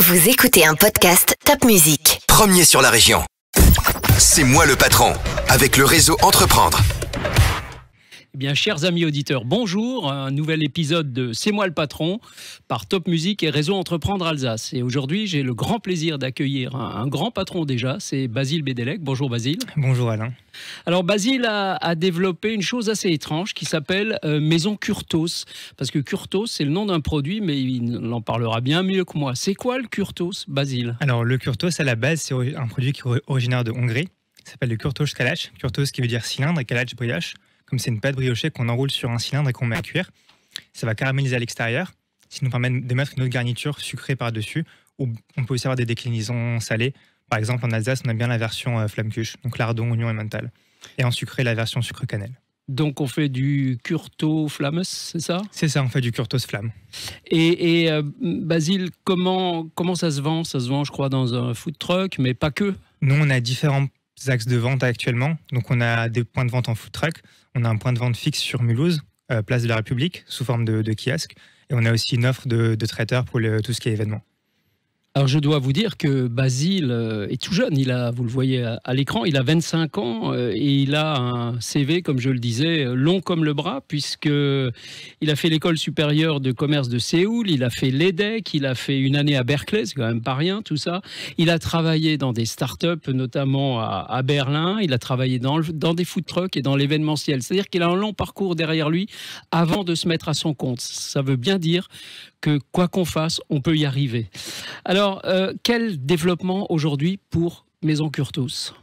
Vous écoutez un podcast Top Music. Premier sur la région. C'est moi le patron, avec le réseau Entreprendre. Eh bien, chers amis auditeurs, bonjour. Un nouvel épisode de C'est moi le patron par Top Music et Réseau Entreprendre Alsace. Et aujourd'hui, j'ai le grand plaisir d'accueillir un grand patron déjà, c'est Basile Bédélec. Bonjour Basile. Bonjour Alain. Alors Basile a développé une chose assez étrange qui s'appelle Maison Curtos. Parce que Curtos, c'est le nom d'un produit, mais il en parlera bien mieux que moi. C'est quoi le Curtos, Basile? Alors le Curtos, à la base, c'est un produit qui est originaire de Hongrie. Il s'appelle le Kurtos Kalacs. Kurtos qui veut dire cylindre et Kalacs brioche. Comme c'est une pâte briochée qu'on enroule sur un cylindre et qu'on met à cuire. Ça va caraméliser à l'extérieur, ce qui nous permet de mettre une autre garniture sucrée par-dessus. Ou on peut aussi avoir des déclinaisons salées. Par exemple, en Alsace, on a bien la version flammkuche, donc lardon, oignon et menthol. Et en sucré, la version sucre-cannelle. Donc on fait du Curto Flammes, c'est ça? C'est ça, on fait du Kurtos flamme. Et Basile, comment ça se vend? Ça se vend, je crois, dans un food truck, mais pas que. Nous, on a différents axes de vente actuellement. Donc, on a des points de vente en food truck. On a un point de vente fixe sur Mulhouse, place de la République, sous forme de kiosque. Et on a aussi une offre de traiteur pour tout ce qui est événement. Alors, je dois vous dire que Basile est tout jeune. Vous le voyez à l'écran, il a 25 ans et il a un CV, comme je le disais, long comme le bras, puisqu'il a fait l'école supérieure de commerce de Séoul, il a fait l'EDEC, il a fait une année à Berkeley, c'est quand même pas rien tout ça. Il a travaillé dans des startups, notamment à Berlin, il a travaillé dans des food trucks et dans l'événementiel. C'est-à-dire qu'il a un long parcours derrière lui avant de se mettre à son compte. Ça veut bien dire que quoi qu'on fasse, on peut y arriver. Alors, quel développement aujourd'hui pour Maison Curtos?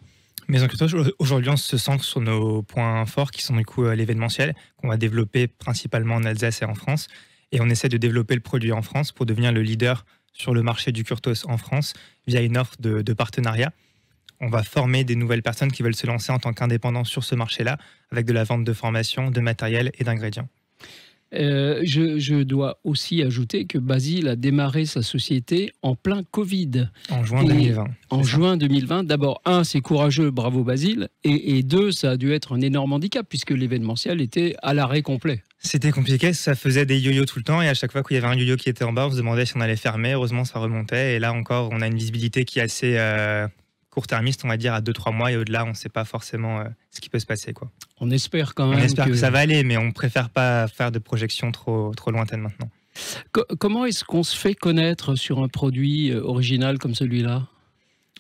Maison Curtos, aujourd'hui, on se centre sur nos points forts qui sont du coup l'événementiel, qu'on va développer principalement en Alsace et en France. Et on essaie de développer le produit en France pour devenir le leader sur le marché du Curtos en France via une offre de partenariat. On va former des nouvelles personnes qui veulent se lancer en tant qu'indépendants sur ce marché-là avec de la vente de formation, de matériel et d'ingrédients. Je dois aussi ajouter que Basile a démarré sa société en plein Covid. En juin 2020. En juin 2020. D'abord, c'est courageux, bravo Basile. Et deux, ça a dû être un énorme handicap puisque l'événementiel était à l'arrêt complet. C'était compliqué, ça faisait des yo-yo tout le temps et à chaque fois qu'il y avait un yo-yo qui était en bas, on se demandait si on allait fermer. Heureusement, ça remontait et là encore, on a une visibilité qui est assez court-termiste, on va dire, à 2-3 mois et au-delà, on ne sait pas forcément ce qui peut se passer, quoi. On espère quand même. On espère que ça va aller, mais on préfère pas faire de projections trop lointaines maintenant. Comment est-ce qu'on se fait connaître sur un produit original comme celui-là?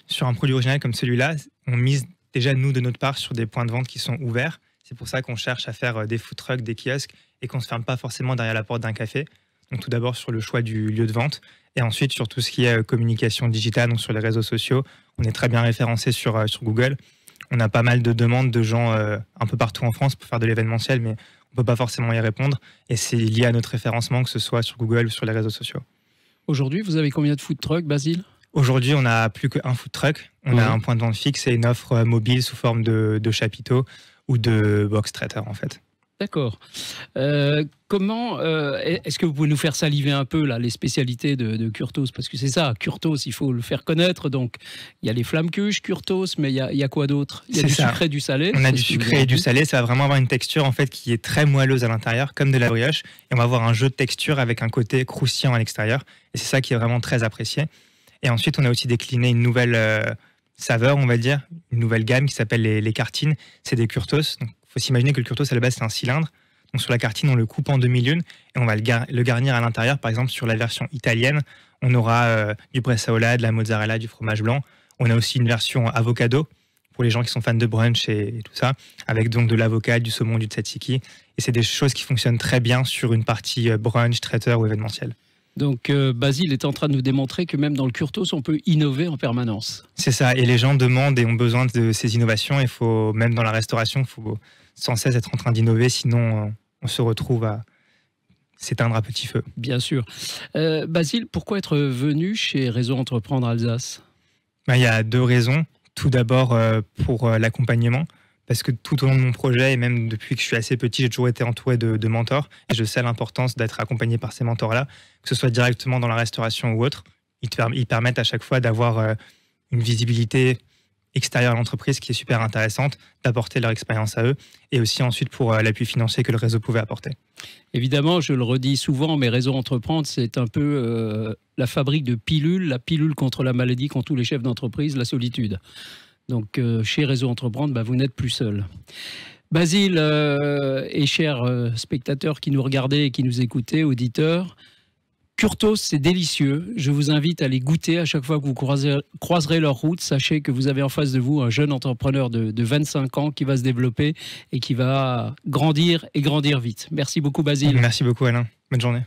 Sur un produit original comme celui-là, on mise déjà, nous, de notre part, sur des points de vente qui sont ouverts. C'est pour ça qu'on cherche à faire des food trucks, des kiosques, et qu'on ne se ferme pas forcément derrière la porte d'un café. Donc tout d'abord sur le choix du lieu de vente, et ensuite sur tout ce qui est communication digitale, donc sur les réseaux sociaux. On est très bien référencé sur Google. On a pas mal de demandes de gens un peu partout en France pour faire de l'événementiel, mais on ne peut pas forcément y répondre. Et c'est lié à notre référencement, que ce soit sur Google ou sur les réseaux sociaux. Aujourd'hui, vous avez combien de food trucks, Basile? Aujourd'hui, on n'a plus qu'un food truck. On a un point de vente fixe et une offre mobile sous forme de chapiteau ou de box traiteur, en fait. D'accord. Est-ce que vous pouvez nous faire saliver un peu là, les spécialités de Curtos? Parce que c'est ça, Curtos, il faut le faire connaître. Donc, il y a les flammkuche, Curtos, mais il y a quoi d'autre? Il y a du sucré et du salé. On a du sucré et du salé. Ça va vraiment avoir une texture en fait qui est très moelleuse à l'intérieur, comme de la brioche. Et on va avoir un jeu de texture avec un côté croustillant à l'extérieur. Et c'est ça qui est vraiment très apprécié. Et ensuite, on a aussi décliné une nouvelle saveur, on va dire, une nouvelle gamme qui s'appelle les cartines. C'est des Curtos. Donc, il faut s'imaginer que le Curtos, à la base, c'est un cylindre. Donc, sur la cartine, on le coupe en demi-lune et on va le garnir à l'intérieur. Par exemple, sur la version italienne, on aura du bresaola, de la mozzarella, du fromage blanc. On a aussi une version avocado pour les gens qui sont fans de brunch et tout ça, avec donc de l'avocat, du saumon, du tzatziki. Et c'est des choses qui fonctionnent très bien sur une partie brunch, traiteur ou événementiel. Donc, Basile est en train de nous démontrer que même dans le Curtos, on peut innover en permanence. C'est ça, et les gens demandent et ont besoin de ces innovations. Il faut, même dans la restauration, il faut sans cesse être en train d'innover, sinon on se retrouve à s'éteindre à petit feu. Bien sûr. Basile, pourquoi être venu chez Réseau Entreprendre Alsace? Il y a 2 raisons. Tout d'abord, pour l'accompagnement. Parce que tout au long de mon projet, et même depuis que je suis assez petit, j'ai toujours été entouré de mentors. Et je sais l'importance d'être accompagné par ces mentors-là, que ce soit directement dans la restauration ou autre. Ils permettent à chaque fois d'avoir une visibilité extérieure à l'entreprise qui est super intéressante, d'apporter leur expérience à eux, et aussi ensuite pour l'appui financier que le réseau pouvait apporter. Évidemment, je le redis souvent, mais Réseau Entreprendre, c'est un peu la fabrique de pilules, la pilule contre la maladie qu'ont tous les chefs d'entreprise, la solitude. Donc, chez Réseau Entreprendre, vous n'êtes plus seul. Basile et chers spectateurs qui nous regardaient et qui nous écoutaient, auditeurs, Curtos, c'est délicieux. Je vous invite à les goûter à chaque fois que vous croiserez leur route. Sachez que vous avez en face de vous un jeune entrepreneur de 25 ans qui va se développer et qui va grandir et grandir vite. Merci beaucoup, Basile. Merci beaucoup, Alain. Bonne journée.